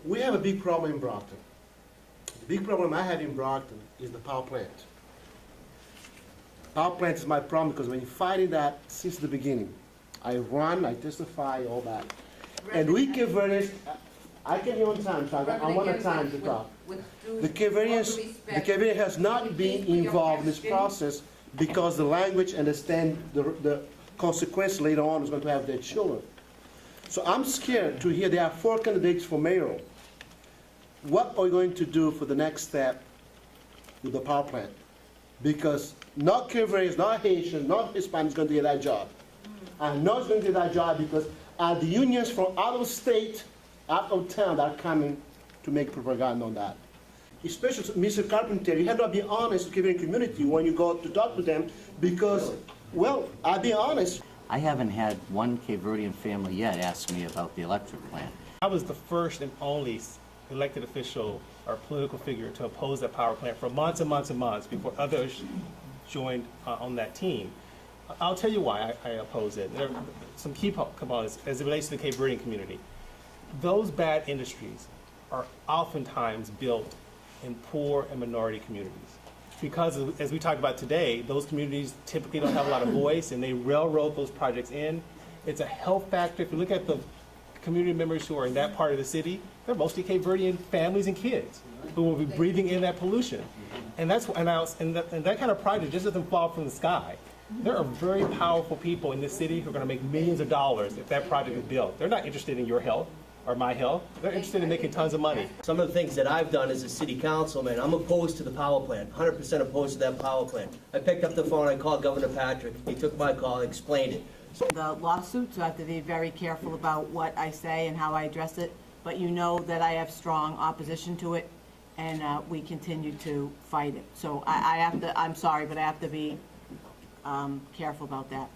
We have a big problem in Brockton. The big problem I have in Brockton is the power plant. Power plant is my problem because we've been fighting that since the beginning. I run, I testify, all that. And we Caverians, I can hear on time, so I want a time to talk. The Caverian has not been involved in this process because the language understand the consequence later on is going to have their children. So I'm scared to hear there are 4 candidates for mayoral. What are we going to do for the next step with the power plant? Because not Caverians, not Haitians, not Hispanics going to get that job. I'm not going to get that job because the unions from out of state, out of town that are coming to make propaganda on that. Especially Mr. Carpenter, you have to be honest with the Caverian community when you go to talk to them because, well, I'll be honest. I haven't had one Cape Verdean family yet ask me about the electric plant. I was the first and only elected official or political figure to oppose that power plant for months and months and months before others joined on that team. I'll tell you why I oppose it. There are some key components as it relates to the Cape Verdean community. Those bad industries are oftentimes built in poor and minority communities. Because, as we talked about today, those communities typically don't have a lot of voice and they railroad those projects in. It's a health factor. If you look at the community members who are in that part of the city, they're mostly Cape Verdean families and kids who will be breathing in that pollution. And that kind of project just doesn't fall from the sky. There are very powerful people in this city who are going to make millions of dollars if that project is built. They're not interested in your health or my health. They're interested in making tons of money. Some of the things that I've done as a city councilman, I'm opposed to the power plant, 100% opposed to that power plant. I picked up the phone, I called Governor Patrick, he took my call, explained it. The lawsuit, so I have to be very careful about what I say and how I address it, but you know that I have strong opposition to it, and we continue to fight it. So I'm sorry, but I have to be careful about that.